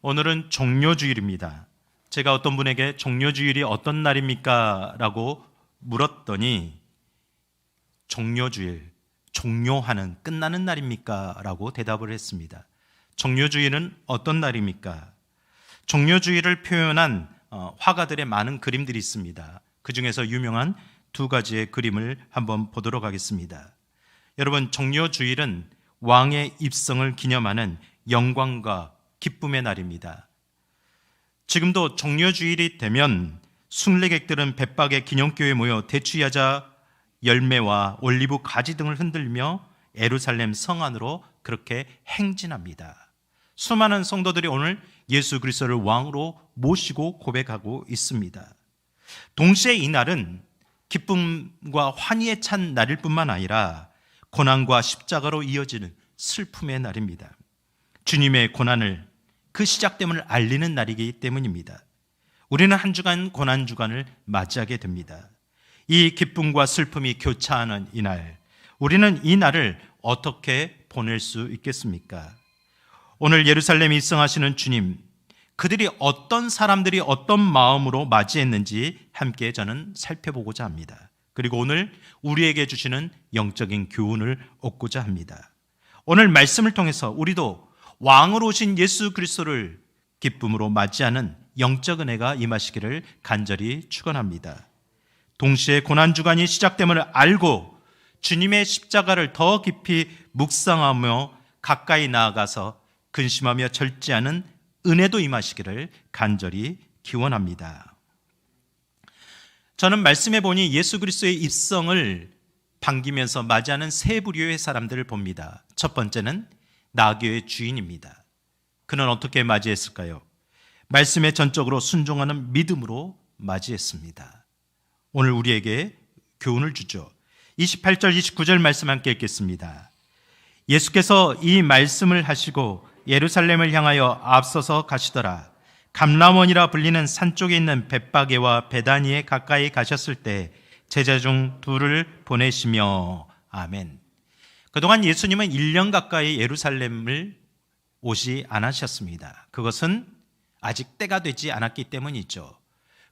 오늘은 종료주일입니다. 제가 어떤 분에게 종료주일이 어떤 날입니까? 라고 물었더니 종료주일, 종료하는, 끝나는 날입니까? 라고 대답을 했습니다. 종료주일은 어떤 날입니까? 종료주일을 표현한 화가들의 많은 그림들이 있습니다. 그 중에서 유명한 두 가지의 그림을 한번 보도록 하겠습니다. 여러분, 종료주일은 왕의 입성을 기념하는 영광과 기쁨의 날입니다. 지금도 종료주일이 되면 순례객들은 bet박의 기념교회에 모여 대추야자 열매와 올리브 가지 등을 흔들며 예루살렘 성 안으로 그렇게 행진합니다. 수많은 성도들이 오늘 예수 그리스도를 왕으로 모시고 고백하고 있습니다. 동시에 이 날은 기쁨과 환희에 찬 날일 뿐만 아니라 고난과 십자가로 이어지는 슬픔의 날입니다. 주님의 고난을, 그 시작됨을 알리는 날이기 때문입니다. 우리는 한 주간 고난 주간을 맞이하게 됩니다. 이 기쁨과 슬픔이 교차하는 이 날, 우리는 이 날을 어떻게 보낼 수 있겠습니까? 오늘 예루살렘에 입성하시는 주님, 그들이 어떤 사람들이 어떤 마음으로 맞이했는지 함께 저는 살펴보고자 합니다. 그리고 오늘 우리에게 주시는 영적인 교훈을 얻고자 합니다. 오늘 말씀을 통해서 우리도 왕으로 오신 예수 그리스도를 기쁨으로 맞이하는 영적 은혜가 임하시기를 간절히 축원합니다. 동시에 고난주간이 시작됨을 알고 주님의 십자가를 더 깊이 묵상하며 가까이 나아가서 근심하며 절제하는 은혜도 임하시기를 간절히 기원합니다. 저는 말씀해 보니 예수 그리스도의 입성을 반기면서 맞이하는 세 부류의 사람들을 봅니다. 첫 번째는 나귀의 주인입니다. 그는 어떻게 맞이했을까요? 말씀에 전적으로 순종하는 믿음으로 맞이했습니다. 오늘 우리에게 교훈을 주죠. 28절 29절 말씀 함께 읽겠습니다. 예수께서 이 말씀을 하시고 예루살렘을 향하여 앞서서 가시더라. 감람원이라 불리는 산 쪽에 있는 벳바게와 베다니에 가까이 가셨을 때 제자 중 둘을 보내시며. 아멘. 그동안 예수님은 1년 가까이 예루살렘을 오지 않으셨습니다. 그것은 아직 때가 되지 않았기 때문이죠.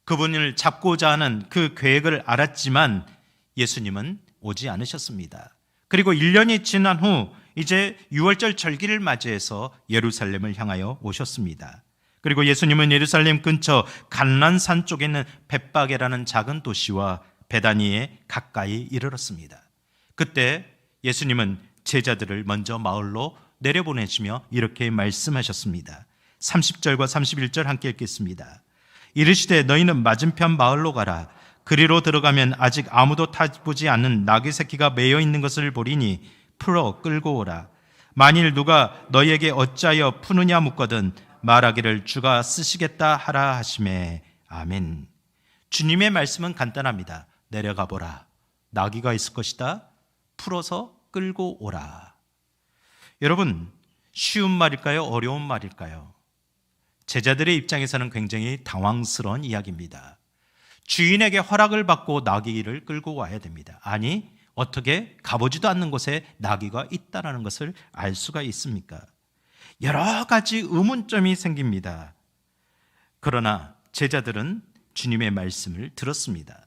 그분을 잡고자 하는 그 계획을 알았지만 예수님은 오지 않으셨습니다. 그리고 1년이 지난 후 이제 6월절 절기를 맞이해서 예루살렘을 향하여 오셨습니다. 그리고 예수님은 예루살렘 근처 갈란산 쪽에 있는 벳바게라는 작은 도시와 베다니에 가까이 이르렀습니다. 그때 예수님은 제자들을 먼저 마을로 내려보내시며 이렇게 말씀하셨습니다. 30절과 31절 함께 읽겠습니다. 이르시되 너희는 맞은편 마을로 가라. 그리로 들어가면 아직 아무도 타보지 않는 나귀 새끼가 매여 있는 것을 보리니 풀어 끌고 오라. 만일 누가 너희에게 어찌하여 푸느냐 묻거든 말하기를 주가 쓰시겠다 하라 하시매. 아멘. 주님의 말씀은 간단합니다. 내려가 보라. 나귀가 있을 것이다. 풀어서 끌고 오라. 여러분, 쉬운 말일까요? 어려운 말일까요? 제자들의 입장에서는 굉장히 당황스러운 이야기입니다. 주인에게 허락을 받고 나귀를 끌고 와야 됩니다. 아니, 어떻게 가보지도 않는 곳에 나귀가 있다는 것을 알 수가 있습니까? 여러 가지 의문점이 생깁니다. 그러나 제자들은 주님의 말씀을 들었습니다.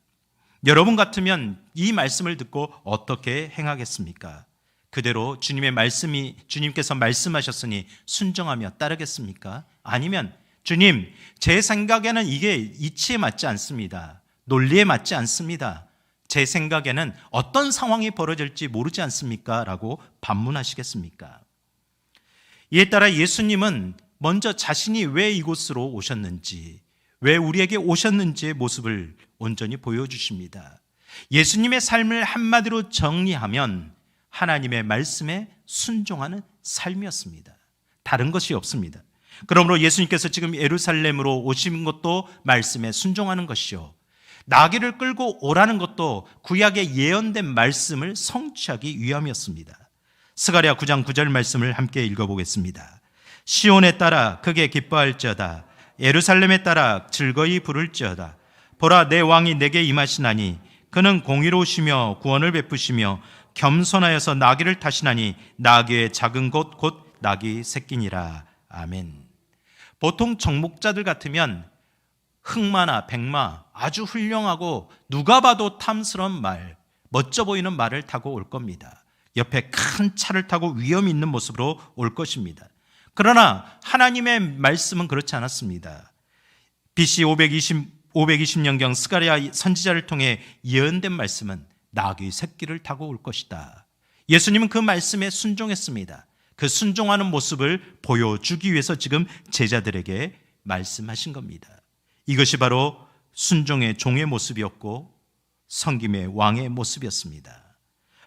여러분 같으면 이 말씀을 듣고 어떻게 행하겠습니까? 그대로 주님께서 말씀하셨으니 순종하며 따르겠습니까? 아니면 주님, 제 생각에는 이게 이치에 맞지 않습니다. 논리에 맞지 않습니다. 제 생각에는 어떤 상황이 벌어질지 모르지 않습니까? 라고 반문하시겠습니까? 이에 따라 예수님은 먼저 자신이 왜 이곳으로 오셨는지, 왜 우리에게 오셨는지의 모습을 온전히 보여주십니다. 예수님의 삶을 한마디로 정리하면 하나님의 말씀에 순종하는 삶이었습니다. 다른 것이 없습니다. 그러므로 예수님께서 지금 예루살렘으로 오신 것도 말씀에 순종하는 것이요, 나귀를 끌고 오라는 것도 구약에 예언된 말씀을 성취하기 위함이었습니다. 스가랴 9장 9절 말씀을 함께 읽어보겠습니다. 시온에 따라 크게 기뻐할지어다. 예루살렘에 따라 즐거이 부를지어다. 보라, 내 왕이 내게 임하시나니 그는 공의로우시며 구원을 베푸시며 겸손하여서 나귀를 타시나니 나귀의 작은 곳 곧 나귀 새끼니라. 아멘. 보통 정목자들 같으면 흑마나 백마, 아주 훌륭하고 누가 봐도 탐스러운 말, 멋져 보이는 말을 타고 올 겁니다. 옆에 큰 차를 타고 위험 있는 모습으로 올 것입니다. 그러나 하나님의 말씀은 그렇지 않았습니다. BC 520년경 스가랴 선지자를 통해 예언된 말씀은 나귀 새끼를 타고 올 것이다. 예수님은 그 말씀에 순종했습니다. 그 순종하는 모습을 보여주기 위해서 지금 제자들에게 말씀하신 겁니다. 이것이 바로 순종의 종의 모습이었고 섬김의 왕의 모습이었습니다.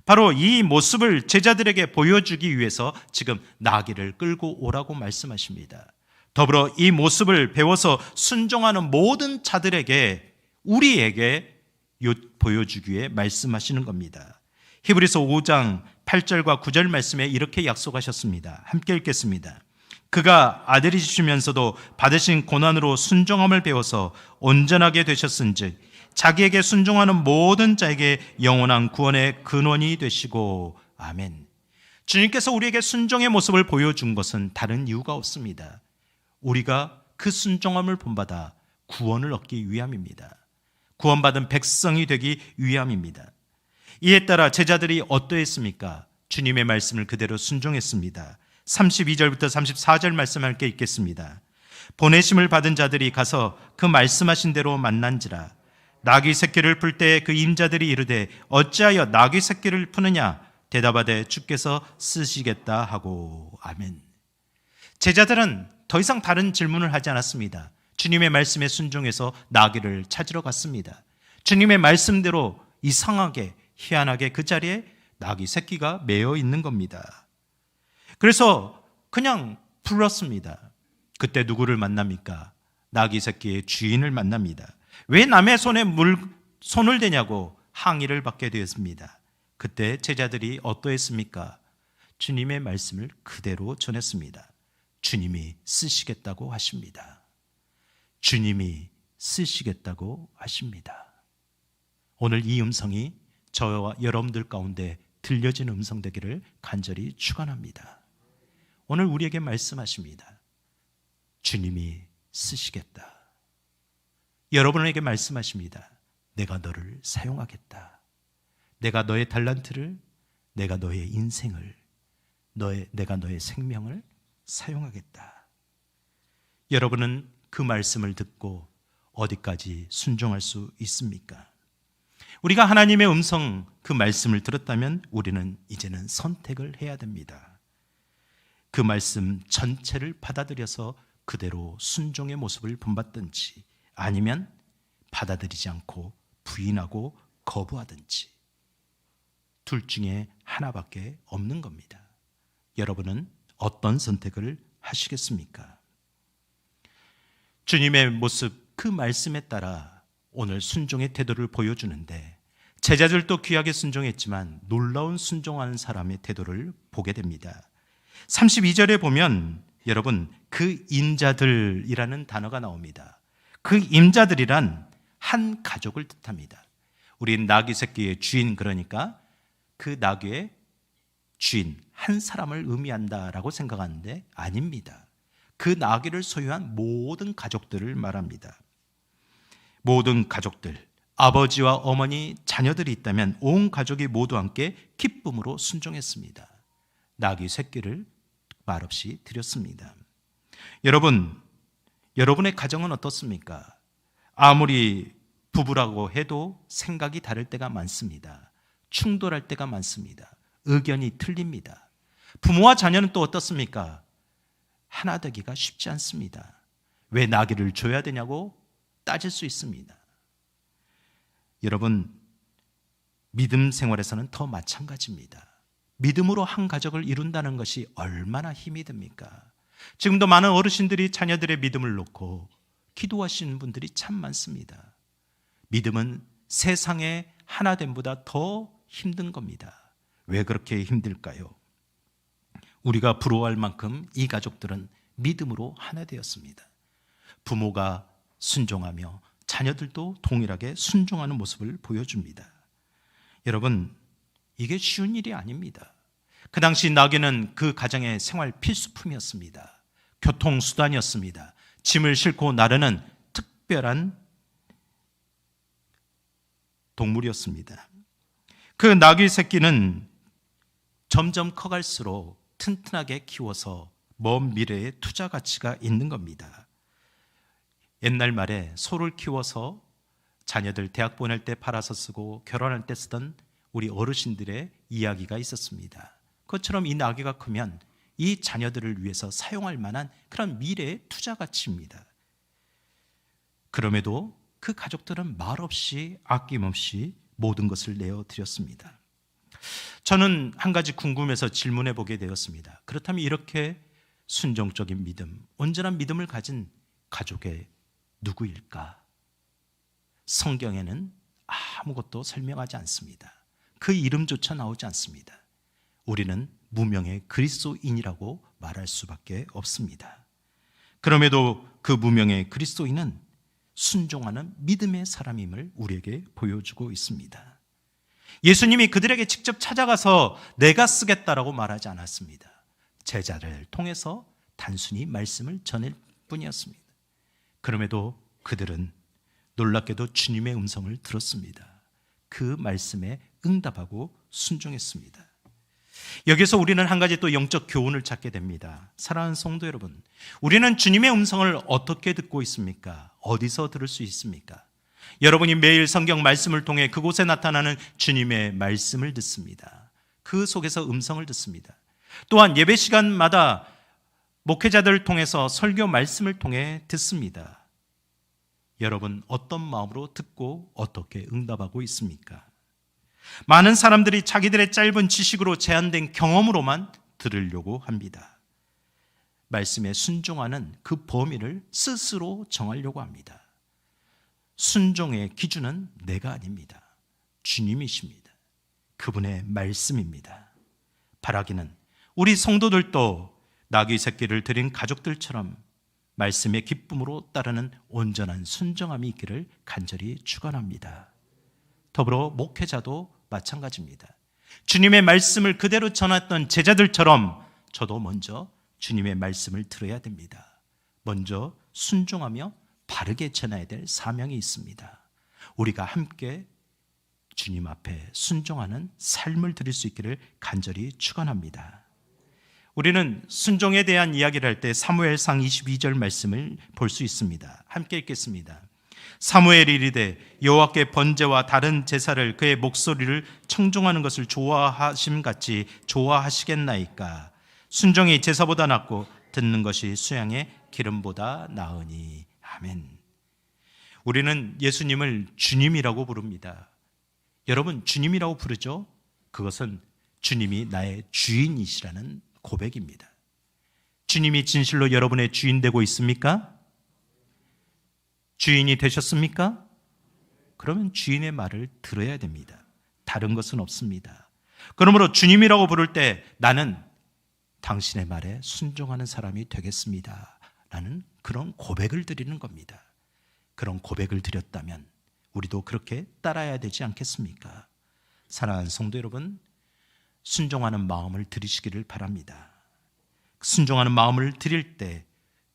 바로 이 모습을 제자들에게 보여주기 위해서 지금 나귀를 끌고 오라고 말씀하십니다. 더불어 이 모습을 배워서 순종하는 모든 자들에게, 우리에게 보여주기 위해 말씀하시는 겁니다. 히브리서 5장 8절과 9절 말씀에 이렇게 약속하셨습니다. 함께 읽겠습니다. 그가 아들이시면서도 받으신 고난으로 순종함을 배워서 온전하게 되셨은즉 자기에게 순종하는 모든 자에게 영원한 구원의 근원이 되시고. 아멘. 주님께서 우리에게 순종의 모습을 보여준 것은 다른 이유가 없습니다. 우리가 그 순종함을 본받아 구원을 얻기 위함입니다. 구원받은 백성이 되기 위함입니다. 이에 따라 제자들이 어떠했습니까? 주님의 말씀을 그대로 순종했습니다. 32절부터 34절 말씀 함께 읽겠습니다. 보내심을 받은 자들이 가서 그 말씀하신 대로 만난지라. 나귀 새끼를 풀 때 그 임자들이 이르되 어찌하여 나귀 새끼를 푸느냐? 대답하되 주께서 쓰시겠다 하고. 아멘. 제자들은 더 이상 다른 질문을 하지 않았습니다. 주님의 말씀에 순종해서 나귀를 찾으러 갔습니다. 주님의 말씀대로 이상하게 희한하게 그 자리에 나귀 새끼가 매여 있는 겁니다. 그래서 그냥 불렀습니다. 그때 누구를 만납니까? 나귀 새끼의 주인을 만납니다. 왜 남의 손에 손을 대냐고 항의를 받게 되었습니다. 그때 제자들이 어떠했습니까? 주님의 말씀을 그대로 전했습니다. 주님이 쓰시겠다고 하십니다. 주님이 쓰시겠다고 하십니다. 오늘 이 음성이 저와 여러분들 가운데 들려진 음성 되기를 간절히 축원합니다. 오늘 우리에게 말씀하십니다. 주님이 쓰시겠다. 여러분에게 말씀하십니다. 내가 너를 사용하겠다. 내가 너의 달란트를, 내가 너의 인생을, 내가 너의 생명을 사용하겠다. 여러분은 그 말씀을 듣고 어디까지 순종할 수 있습니까? 우리가 하나님의 음성, 그 말씀을 들었다면 우리는 이제는 선택을 해야 됩니다. 그 말씀 전체를 받아들여서 그대로 순종의 모습을 본받든지, 아니면 받아들이지 않고 부인하고 거부하든지, 둘 중에 하나밖에 없는 겁니다. 여러분은 어떤 선택을 하시겠습니까? 주님의 모습, 그 말씀에 따라 오늘 순종의 태도를 보여주는데, 제자들도 귀하게 순종했지만 놀라운 순종하는 사람의 태도를 보게 됩니다. 32절에 보면 여러분, 그 임자들이라는 단어가 나옵니다. 그 임자들이란 한 가족을 뜻합니다. 우린 나귀 새끼의 주인, 그러니까 그 나귀의 주인 한 사람을 의미한다라고 생각하는데 아닙니다. 그 나귀를 소유한 모든 가족들을 말합니다. 모든 가족들, 아버지와 어머니, 자녀들이 있다면 온 가족이 모두 함께 기쁨으로 순종했습니다. 나귀 새끼를 말없이 드렸습니다. 여러분의 가정은 어떻습니까? 아무리 부부라고 해도 생각이 다를 때가 많습니다. 충돌할 때가 많습니다. 의견이 틀립니다. 부모와 자녀는 또 어떻습니까? 하나 되기가 쉽지 않습니다. 왜 나귀를 줘야 되냐고 따질 수 있습니다. 여러분, 믿음 생활에서는 더 마찬가지입니다. 믿음으로 한 가족을 이룬다는 것이 얼마나 힘이 듭니까? 지금도 많은 어르신들이 자녀들의 믿음을 놓고 기도하시는 분들이 참 많습니다. 믿음은 세상의 하나됨보다 더 힘든 겁니다. 왜 그렇게 힘들까요? 우리가 부러워할 만큼 이 가족들은 믿음으로 하나 되었습니다. 부모가 순종하며 자녀들도 동일하게 순종하는 모습을 보여줍니다. 여러분, 이게 쉬운 일이 아닙니다. 그 당시 나귀는 그 가정의 생활 필수품이었습니다. 교통수단이었습니다. 짐을 싣고 나르는 특별한 동물이었습니다. 그 나귀 새끼는 점점 커갈수록 튼튼하게 키워서 먼 미래에 투자 가치가 있는 겁니다. 옛날 말에 소를 키워서 자녀들 대학 보낼 때 팔아서 쓰고 결혼할 때 쓰던 우리 어르신들의 이야기가 있었습니다. 그것처럼 이 나귀가 크면 이 자녀들을 위해서 사용할 만한 그런 미래의 투자 가치입니다. 그럼에도 그 가족들은 말없이 아낌없이 모든 것을 내어드렸습니다. 저는 한 가지 궁금해서 질문해 보게 되었습니다. 그렇다면 이렇게 순종적인 믿음, 온전한 믿음을 가진 가족의 누구일까? 성경에는 아무것도 설명하지 않습니다. 그 이름조차 나오지 않습니다. 우리는 무명의 그리스도인이라고 말할 수밖에 없습니다. 그럼에도 그 무명의 그리스도인은 순종하는 믿음의 사람임을 우리에게 보여주고 있습니다. 예수님이 그들에게 직접 찾아가서 내가 쓰겠다라고 말하지 않았습니다. 제자를 통해서 단순히 말씀을 전할 뿐이었습니다. 그럼에도 그들은 놀랍게도 주님의 음성을 들었습니다. 그 말씀에 응답하고 순종했습니다. 여기서 우리는 한 가지 또 영적 교훈을 찾게 됩니다. 사랑하는 성도 여러분, 우리는 주님의 음성을 어떻게 듣고 있습니까? 어디서 들을 수 있습니까? 여러분이 매일 성경 말씀을 통해 그곳에 나타나는 주님의 말씀을 듣습니다. 그 속에서 음성을 듣습니다. 또한 예배 시간마다 목회자들을 통해서 설교 말씀을 통해 듣습니다. 여러분 어떤 마음으로 듣고 어떻게 응답하고 있습니까? 많은 사람들이 자기들의 짧은 지식으로 제한된 경험으로만 들으려고 합니다. 말씀에 순종하는 그 범위를 스스로 정하려고 합니다. 순종의 기준은 내가 아닙니다. 주님이십니다. 그분의 말씀입니다. 바라기는 우리 성도들도 나귀 새끼를 드린 가족들처럼 말씀의 기쁨으로 따르는 온전한 순종함이 있기를 간절히 축원합니다. 더불어 목회자도 마찬가지입니다. 주님의 말씀을 그대로 전했던 제자들처럼 저도 먼저 주님의 말씀을 들어야 됩니다. 먼저 순종하며 바르게 전해야 될 사명이 있습니다. 우리가 함께 주님 앞에 순종하는 삶을 드릴 수 있기를 간절히 축원합니다. 우리는 순종에 대한 이야기를 할 때 사무엘상 22절 말씀을 볼 수 있습니다. 함께 읽겠습니다. 사무엘이 이르되 여호와께 번제와 다른 제사를 그의 목소리를 청종하는 것을 좋아하심 같이 좋아하시겠나이까? 순종이 제사보다 낫고 듣는 것이 수양의 기름보다 나으니. 아멘. 우리는 예수님을 주님이라고 부릅니다. 여러분 주님이라고 부르죠? 그것은 주님이 나의 주인이시라는 고백입니다. 주님이 진실로 여러분의 주인 되고 있습니까? 주인이 되셨습니까? 그러면 주인의 말을 들어야 됩니다. 다른 것은 없습니다. 그러므로 주님이라고 부를 때 나는 당신의 말에 순종하는 사람이 되겠습니다. 라는 그런 고백을 드리는 겁니다. 그런 고백을 드렸다면 우리도 그렇게 따라야 되지 않겠습니까? 사랑하는 성도 여러분, 순종하는 마음을 드리시기를 바랍니다. 순종하는 마음을 드릴 때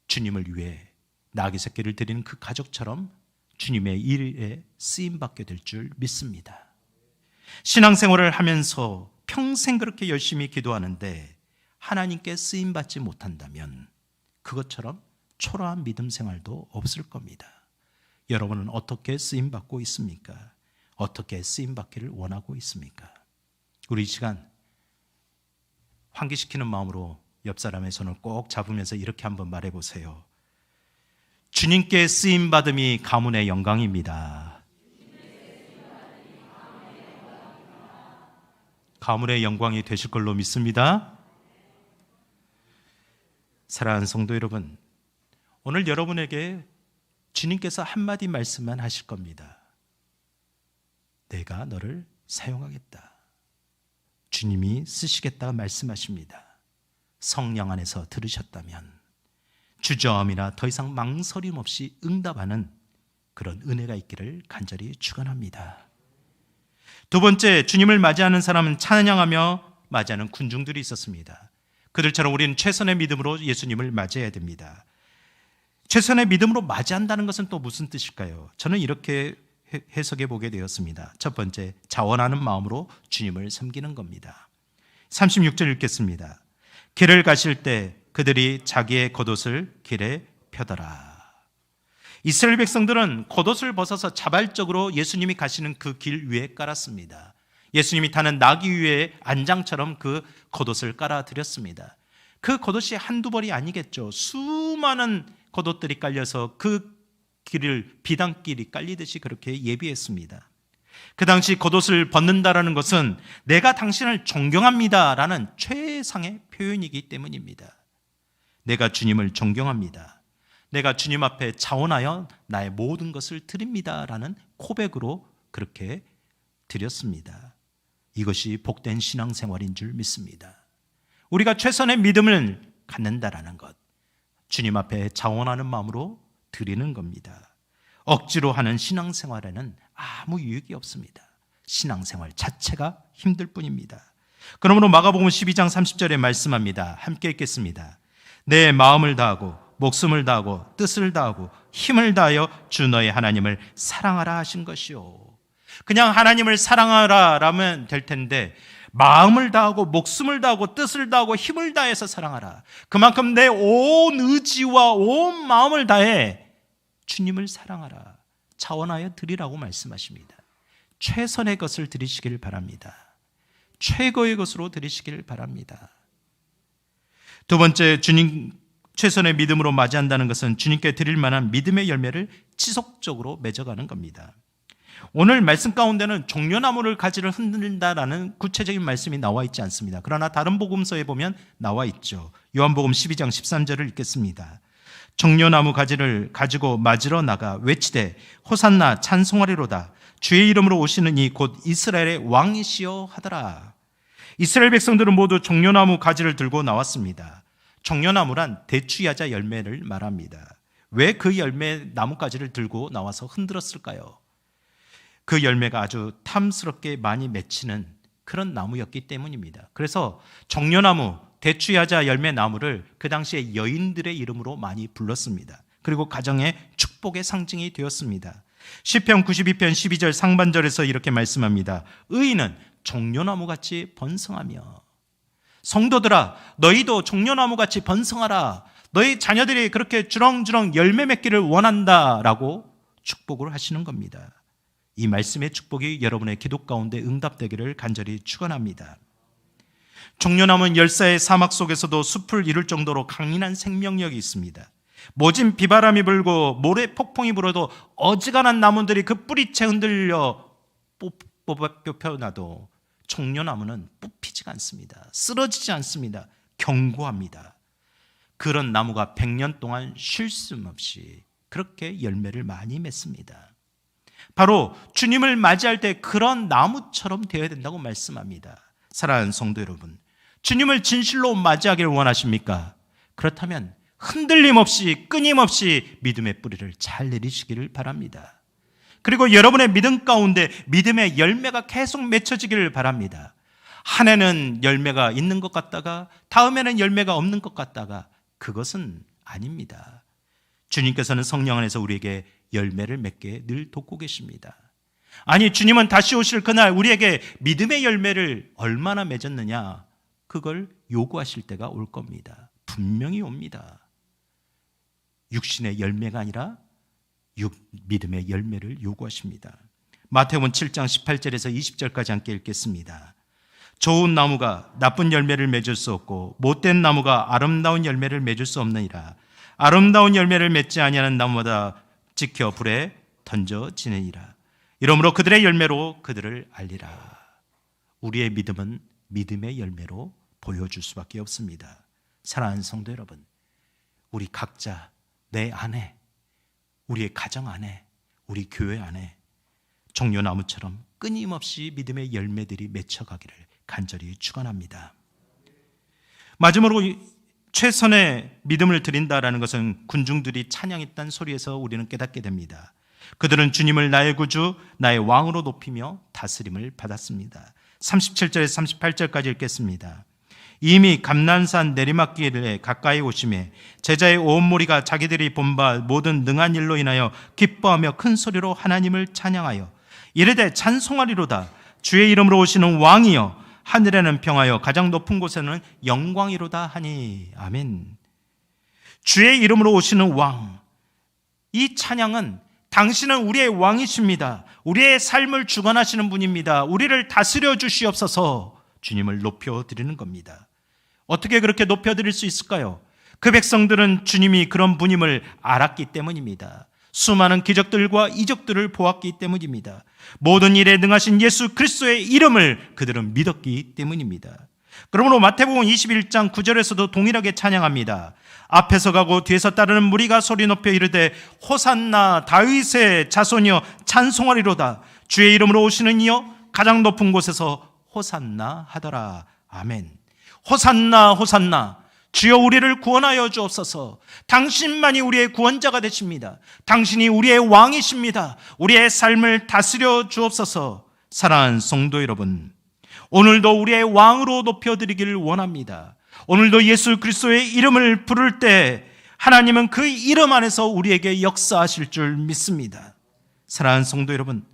주님을 위해 나귀 새끼를 드리는 그 가족처럼 주님의 일에 쓰임받게 될 줄 믿습니다. 신앙생활을 하면서 평생 그렇게 열심히 기도하는데 하나님께 쓰임받지 못한다면 그것처럼 초라한 믿음 생활도 없을 겁니다. 여러분은 어떻게 쓰임받고 있습니까? 어떻게 쓰임받기를 원하고 있습니까? 우리 이 시간 환기시키는 마음으로 옆 사람의 손을 꼭 잡으면서 이렇게 한번 말해보세요. 주님께 쓰임받음이 가문의 영광입니다. 가문의 영광이 되실 걸로 믿습니다. 사랑하는 성도 여러분, 오늘 여러분에게 주님께서 한마디 말씀만 하실 겁니다. 내가 너를 사용하겠다. 주님이 쓰시겠다 말씀하십니다. 성령 안에서 들으셨다면 주저함이나 더 이상 망설임 없이 응답하는 그런 은혜가 있기를 간절히 축원합니다. 두 번째, 주님을 맞이하는 사람은 찬양하며 맞이하는 군중들이 있었습니다. 그들처럼 우리는 최선의 믿음으로 예수님을 맞이해야 됩니다. 최선의 믿음으로 맞이한다는 것은 또 무슨 뜻일까요? 저는 이렇게 해석해 보게 되었습니다. 첫 번째, 자원하는 마음으로 주님을 섬기는 겁니다. 36절 읽겠습니다. 길을 가실 때 그들이 자기의 겉옷을 길에 펴더라. 이스라엘 백성들은 겉옷을 벗어서 자발적으로 예수님이 가시는 그 길 위에 깔았습니다. 예수님이 타는 나귀 위에 안장처럼 그 겉옷을 깔아드렸습니다. 그 겉옷이 한두 벌이 아니겠죠. 수많은 겉옷들이 깔려서 그 길을 비단길이 깔리듯이 그렇게 예비했습니다. 그 당시 겉옷을 벗는다라는 것은 내가 당신을 존경합니다라는 최상의 표현이기 때문입니다. 내가 주님을 존경합니다. 내가 주님 앞에 자원하여 나의 모든 것을 드립니다라는 고백으로 그렇게 드렸습니다. 이것이 복된 신앙생활인 줄 믿습니다. 우리가 최선의 믿음을 갖는다라는 것, 주님 앞에 자원하는 마음으로 드리는 겁니다. 억지로 하는 신앙생활에는 아무 유익이 없습니다. 신앙생활 자체가 힘들 뿐입니다. 그러므로 마가복음 12장 30절에 말씀합니다. 함께 읽겠습니다. 내 마음을 다하고 목숨을 다하고 뜻을 다하고 힘을 다하여 주 너의 하나님을 사랑하라 하신 것이요. 그냥 하나님을 사랑하라 라면 될 텐데 마음을 다하고 목숨을 다하고 뜻을 다하고 힘을 다해서 사랑하라. 그만큼 내 온 의지와 온 마음을 다해 주님을 사랑하라. 자원하여 드리라고 말씀하십니다. 최선의 것을 드리시길 바랍니다. 최고의 것으로 드리시길 바랍니다. 두 번째, 주님 최선의 믿음으로 맞이한다는 것은 주님께 드릴 만한 믿음의 열매를 지속적으로 맺어가는 겁니다. 오늘 말씀 가운데는 종려나무를 가지를 흔든다라는 구체적인 말씀이 나와 있지 않습니다. 그러나 다른 복음서에 보면 나와 있죠. 요한복음 12장 13절을 읽겠습니다. 종려나무 가지를 가지고 맞으러 나가 외치되 호산나 찬송하리로다. 주의 이름으로 오시는 이 곧 이스라엘의 왕이시여 하더라. 이스라엘 백성들은 모두 종려나무 가지를 들고 나왔습니다. 종려나무란 대추야자 열매를 말합니다. 왜 그 열매 나뭇가지를 들고 나와서 흔들었을까요? 그 열매가 아주 탐스럽게 많이 맺히는 그런 나무였기 때문입니다. 그래서 종려나무, 대추야자 열매 나무를 그 당시에 여인들의 이름으로 많이 불렀습니다. 그리고 가정의 축복의 상징이 되었습니다. 시편 92편 12절 상반절에서 이렇게 말씀합니다. 의인은 종려나무같이 번성하며. 성도들아, 너희도 종려나무같이 번성하라. 너희 자녀들이 그렇게 주렁주렁 열매 맺기를 원한다라고 축복을 하시는 겁니다. 이 말씀의 축복이 여러분의 기도 가운데 응답되기를 간절히 축원합니다. 종려나무는 열사의 사막 속에서도 숲을 이룰 정도로 강인한 생명력이 있습니다. 모진 비바람이 불고 모래 폭풍이 불어도 어지간한 나무들이 그 뿌리채 흔들려 뽑혀나도 종려나무는 뽑히지가 않습니다. 쓰러지지 않습니다. 견고합니다. 그런 나무가 100년 동안 쉴 새 없이 그렇게 열매를 많이 맺습니다. 바로 주님을 맞이할 때 그런 나무처럼 되어야 된다고 말씀합니다. 사랑하는 성도 여러분, 주님을 진실로 맞이하기를 원하십니까? 그렇다면 흔들림 없이 끊임없이 믿음의 뿌리를 잘 내리시기를 바랍니다. 그리고 여러분의 믿음 가운데 믿음의 열매가 계속 맺혀지기를 바랍니다. 한 해는 열매가 있는 것 같다가 다음에는 열매가 없는 것 같다가 그것은 아닙니다. 주님께서는 성령 안에서 우리에게 열매를 맺게 늘 돕고 계십니다. 아니, 주님은 다시 오실 그날 우리에게 믿음의 열매를 얼마나 맺었느냐, 그걸 요구하실 때가 올 겁니다. 분명히 옵니다. 육신의 열매가 아니라 믿음의 열매를 요구하십니다. 마태복음 7장 18절에서 20절까지 함께 읽겠습니다. 좋은 나무가 나쁜 열매를 맺을 수 없고 못된 나무가 아름다운 열매를 맺을 수 없느니라. 아름다운 열매를 맺지 아니하는 나무마다 지켜 불에 던져지느니라. 이러므로 그들의 열매로 그들을 알리라. 우리의 믿음은 믿음의 열매로 보여줄 수밖에 없습니다. 사랑하는 성도 여러분, 우리 각자 내 안에, 우리의 가정 안에, 우리 교회 안에 종려나무처럼 끊임없이 믿음의 열매들이 맺혀가기를 간절히 축원합니다. 마지막으로 최선의 믿음을 드린다라는 것은 군중들이 찬양했던 소리에서 우리는 깨닫게 됩니다. 그들은 주님을 나의 구주, 나의 왕으로 높이며 다스림을 받았습니다. 37절에서 38절까지 읽겠습니다. 이미 감난산 내리막길에 가까이 오심에 제자의 온 무리가 자기들이 본 바 모든 능한 일로 인하여 기뻐하며 큰 소리로 하나님을 찬양하여 이르되 찬송하리로다. 주의 이름으로 오시는 왕이여 하늘에는 평하여 가장 높은 곳에는 영광이로다 하니. 아멘. 주의 이름으로 오시는 왕, 이 찬양은 당신은 우리의 왕이십니다. 우리의 삶을 주관하시는 분입니다. 우리를 다스려 주시옵소서. 주님을 높여드리는 겁니다. 어떻게 그렇게 높여드릴 수 있을까요? 그 백성들은 주님이 그런 분임을 알았기 때문입니다. 수많은 기적들과 이적들을 보았기 때문입니다. 모든 일에 능하신 예수 그리스도의 이름을 그들은 믿었기 때문입니다. 그러므로 마태복음 21장 9절에서도 동일하게 찬양합니다. 앞에서 가고 뒤에서 따르는 무리가 소리 높여 이르되 호산나 다윗의 자손이여 찬송하리로다. 주의 이름으로 오시는 이여 가장 높은 곳에서 호산나 하더라. 아멘. 호산나 호산나. 주여 우리를 구원하여 주옵소서. 당신만이 우리의 구원자가 되십니다. 당신이 우리의 왕이십니다. 우리의 삶을 다스려 주옵소서. 사랑하는 성도 여러분, 오늘도 우리의 왕으로 높여드리기를 원합니다. 오늘도 예수 그리스도의 이름을 부를 때 하나님은 그 이름 안에서 우리에게 역사하실 줄 믿습니다. 사랑하는 성도 여러분,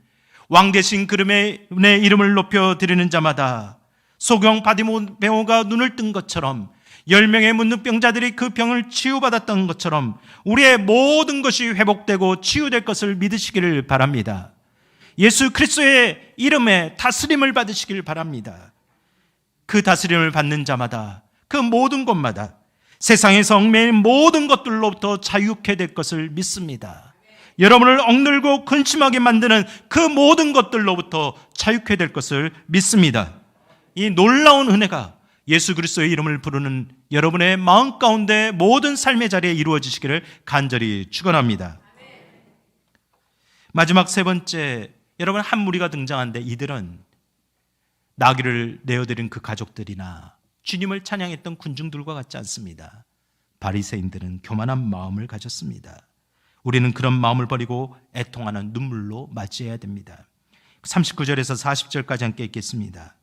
왕 대신 그름의 이름을 높여드리는 자마다 소경 바디메오가 눈을 뜬 것처럼 10명의 문둥병자들이 그 병을 치유받았던 것처럼 우리의 모든 것이 회복되고 치유될 것을 믿으시기를 바랍니다. 예수 그리스도의 이름에 다스림을 받으시길 바랍니다. 그 다스림을 받는 자마다 그 모든 것마다 세상에서 얽매인 모든 것들로부터 자유케 될 것을 믿습니다. 여러분을 억눌고 근심하게 만드는 그 모든 것들로부터 자유케 될 것을 믿습니다. 이 놀라운 은혜가 예수 그리스도의 이름을 부르는 여러분의 마음 가운데 모든 삶의 자리에 이루어지시기를 간절히 축원합니다. 마지막 세 번째, 여러분, 한 무리가 등장하는데 이들은 나귀를 내어드린 그 가족들이나 주님을 찬양했던 군중들과 같지 않습니다. 바리새인들은 교만한 마음을 가졌습니다. 우리는 그런 마음을 버리고 애통하는 눈물로 맞이해야 됩니다. 39절에서 40절까지 함께 읽겠습니다.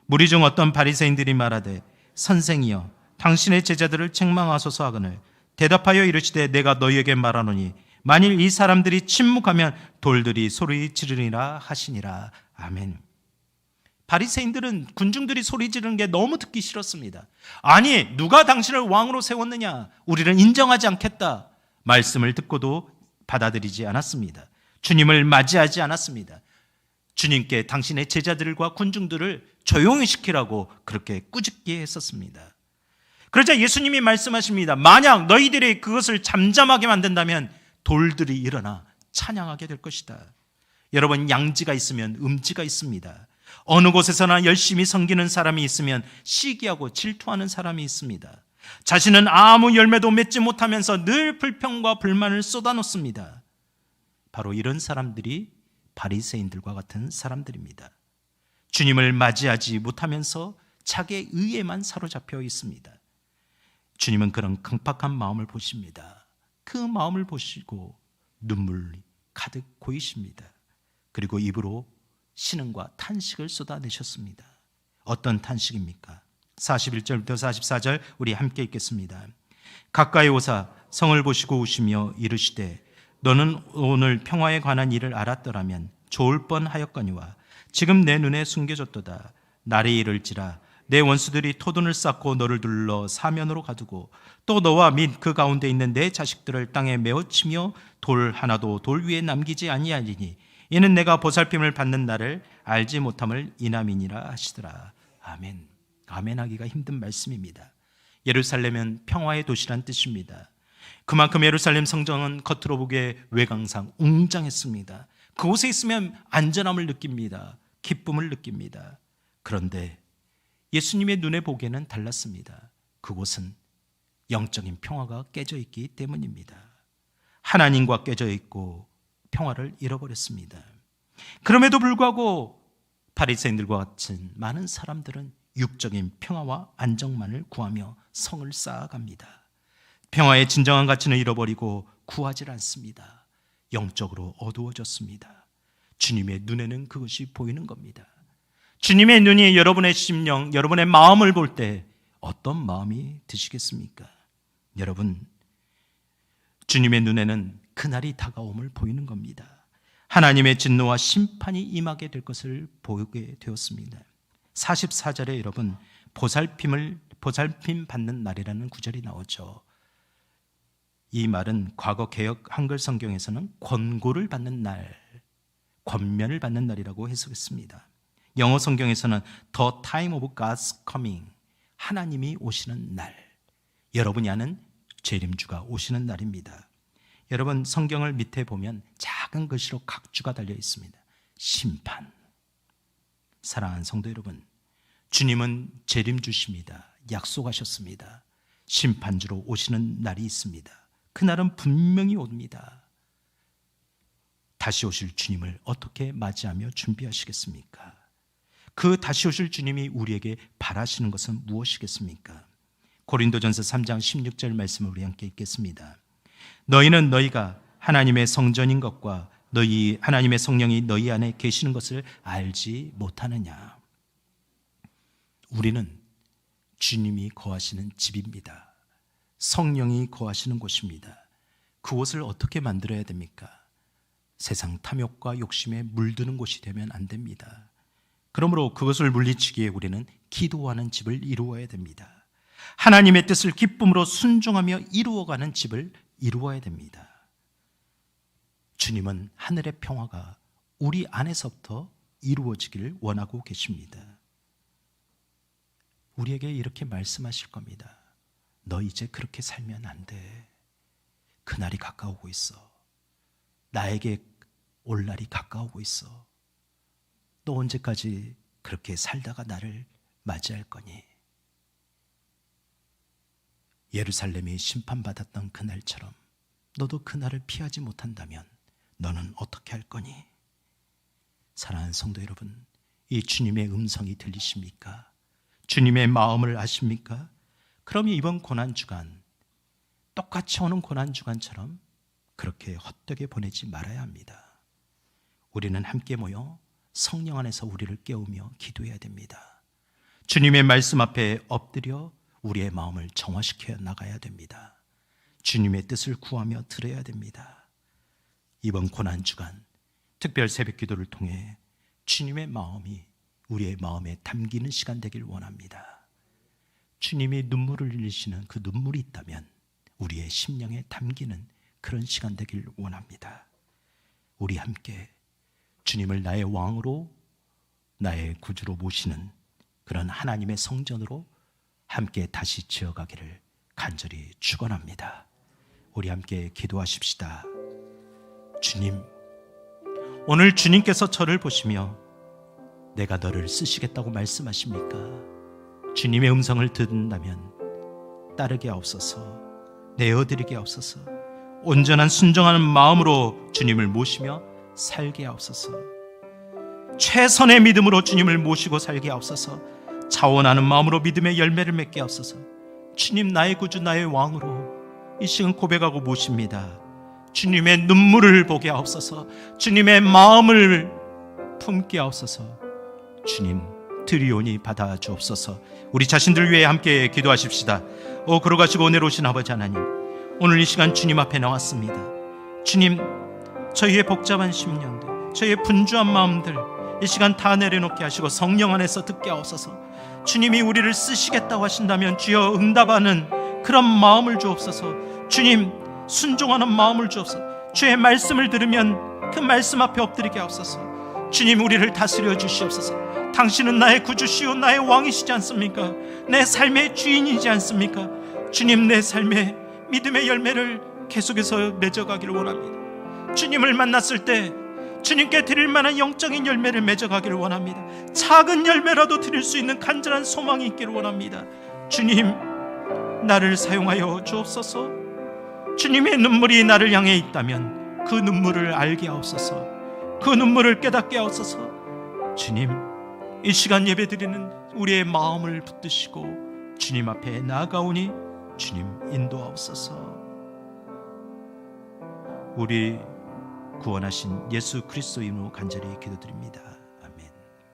무리 중 어떤 바리새인들이 말하되 선생이여 당신의 제자들을 책망하소서 하거늘 대답하여 이르시되 내가 너희에게 말하노니 만일 이 사람들이 침묵하면 돌들이 소리 지르리라 하시니라. 아멘. 바리새인들은 군중들이 소리 지르는 게 너무 듣기 싫었습니다. 아니, 누가 당신을 왕으로 세웠느냐? 우리는 인정하지 않겠다. 말씀을 듣고도 받아들이지 않았습니다. 주님을 맞이하지 않았습니다. 주님께 당신의 제자들과 군중들을 조용히 시키라고 그렇게 꾸짖게 했었습니다. 그러자 예수님이 말씀하십니다. 만약 너희들이 그것을 잠잠하게 만든다면 돌들이 일어나 찬양하게 될 것이다. 여러분, 양지가 있으면 음지가 있습니다. 어느 곳에서나 열심히 섬기는 사람이 있으면 시기하고 질투하는 사람이 있습니다. 자신은 아무 열매도 맺지 못하면서 늘 불평과 불만을 쏟아놓습니다. 바로 이런 사람들이 바리새인들과 같은 사람들입니다. 주님을 맞이하지 못하면서 자기의 의에만 사로잡혀 있습니다. 주님은 그런 강팍한 마음을 보십니다. 그 마음을 보시고 눈물이 가득 고이십니다. 그리고 입으로 신음과 탄식을 쏟아내셨습니다. 어떤 탄식입니까? 41절부터 44절 우리 함께 읽겠습니다. 가까이 오사 성을 보시고 우시며 이르시되 너는 오늘 평화에 관한 일을 알았더라면 좋을 뻔하였거니와 지금 내 눈에 숨겨졌도다. 날이 이를지라 내 원수들이 토둔을 쌓고 너를 둘러 사면으로 가두고 또 너와 및 그 가운데 있는 내 자식들을 땅에 메어치며 돌 하나도 돌 위에 남기지 아니하리니 이는 내가 보살핌을 받는 날을 알지 못함을 인함이니라 하시더라. 아멘. 아멘하기가 힘든 말씀입니다. 예루살렘은 평화의 도시란 뜻입니다. 그만큼 예루살렘 성전은 겉으로 보기에 외관상 웅장했습니다. 그곳에 있으면 안전함을 느낍니다. 기쁨을 느낍니다. 그런데 예수님의 눈에 보기에는 달랐습니다. 그곳은 영적인 평화가 깨져 있기 때문입니다. 하나님과 깨져 있고 평화를 잃어버렸습니다. 그럼에도 불구하고 바리새인들과 같은 많은 사람들은 육적인 평화와 안정만을 구하며 성을 쌓아갑니다. 평화의 진정한 가치는 잃어버리고 구하지 않습니다. 영적으로 어두워졌습니다. 주님의 눈에는 그것이 보이는 겁니다. 주님의 눈이 여러분의 심령, 여러분의 마음을 볼 때 어떤 마음이 드시겠습니까? 여러분, 주님의 눈에는 그날이 다가옴을 보이는 겁니다. 하나님의 진노와 심판이 임하게 될 것을 보게 되었습니다. 44절에 여러분, 보살핌 받는 날이라는 구절이 나오죠. 이 말은 과거 개역 한글 성경에서는 권고를 받는 날, 권면을 받는 날이라고 해석했습니다. 영어 성경에서는 The time of God's coming, 하나님이 오시는 날, 여러분이 아는 재림주가 오시는 날입니다. 여러분, 성경을 밑에 보면 작은 글씨로 각주가 달려 있습니다. 심판. 사랑하는 성도 여러분, 주님은 재림주십니다. 약속하셨습니다. 심판주로 오시는 날이 있습니다. 그날은 분명히 옵니다. 다시 오실 주님을 어떻게 맞이하며 준비하시겠습니까? 그 다시 오실 주님이 우리에게 바라시는 것은 무엇이겠습니까? 고린도전서 3장 16절 말씀을 우리 함께 읽겠습니다. 너희는 너희가 하나님의 성전인 것과 너희 하나님의 성령이 너희 안에 계시는 것을 알지 못하느냐? 우리는 주님이 거하시는 집입니다. 성령이 거하시는 곳입니다. 그곳을 어떻게 만들어야 됩니까? 세상 탐욕과 욕심에 물드는 곳이 되면 안 됩니다. 그러므로 그것을 물리치기에 우리는 기도하는 집을 이루어야 됩니다. 하나님의 뜻을 기쁨으로 순종하며 이루어가는 집을 이루어야 됩니다. 주님은 하늘의 평화가 우리 안에서부터 이루어지기를 원하고 계십니다. 우리에게 이렇게 말씀하실 겁니다. 너 이제 그렇게 살면 안 돼. 그날이 가까우고 있어. 나에게 올 날이 가까우고 있어. 너 언제까지 그렇게 살다가 나를 맞이할 거니? 예루살렘이 심판받았던 그날처럼 너도 그날을 피하지 못한다면 너는 어떻게 할 거니? 사랑하는 성도 여러분, 이 주님의 음성이 들리십니까? 주님의 마음을 아십니까? 그럼 이번 고난주간, 똑같이 오는 고난주간처럼 그렇게 헛되게 보내지 말아야 합니다. 우리는 함께 모여 성령 안에서 우리를 깨우며 기도해야 됩니다. 주님의 말씀 앞에 엎드려 우리의 마음을 정화시켜 나가야 됩니다. 주님의 뜻을 구하며 들어야 됩니다. 이번 고난주간 특별 새벽기도를 통해 주님의 마음이 우리의 마음에 담기는 시간 되길 원합니다. 주님이 눈물을 흘리시는 그 눈물이 있다면 우리의 심령에 담기는 그런 시간 되길 원합니다. 우리 함께 주님을 나의 왕으로, 나의 구주로 모시는 그런 하나님의 성전으로 함께 다시 지어가기를 간절히 축원합니다. 우리 함께 기도하십시다. 주님, 오늘 주님께서 저를 보시며 내가 너를 쓰시겠다고 말씀하십니까? 주님의 음성을 듣는다면 따르게 하옵소서, 내어드리게 하옵소서, 온전한 순종하는 마음으로 주님을 모시며 살게 하옵소서, 최선의 믿음으로 주님을 모시고 살게 하옵소서, 자원하는 마음으로 믿음의 열매를 맺게 하옵소서. 주님, 나의 구주, 나의 왕으로 이 시간 고백하고 모십니다. 주님의 눈물을 보게 하옵소서, 주님의 마음을 품게 하옵소서. 주님, 드리오니 받아 주옵소서. 우리 자신들 위해 함께 기도하십시다. 걸어가시고 은혜로 오신 아버지 하나님, 오늘 이 시간 주님 앞에 나왔습니다. 주님, 저희의 복잡한 심령들, 저희의 분주한 마음들 이 시간 다 내려놓게 하시고 성령 안에서 듣게 하옵소서. 주님이 우리를 쓰시겠다고 하신다면 주여 응답하는 그런 마음을 주옵소서. 주님, 순종하는 마음을 주옵소서. 주의 말씀을 들으면 그 말씀 앞에 엎드리게 하옵소서. 주님, 우리를 다스려 주시옵소서. 당신은 나의 구주시오 나의 왕이시지 않습니까? 내 삶의 주인이지 않습니까? 주님, 내 삶의 믿음의 열매를 계속해서 맺어가기를 원합니다. 주님을 만났을 때 주님께 드릴 만한 영적인 열매를 맺어가기를 원합니다. 작은 열매라도 드릴 수 있는 간절한 소망이 있기를 원합니다. 주님, 나를 사용하여 주옵소서. 주님의 눈물이 나를 향해 있다면 그 눈물을 알게 하옵소서. 그 눈물을 깨닫게 하옵소서. 주님, 이 시간 예배드리는 우리의 마음을 붙드시고 주님 앞에 나아가오니 주님 인도하옵소서. 우리 구원하신 예수 그리스도 이름으로 간절히 기도드립니다.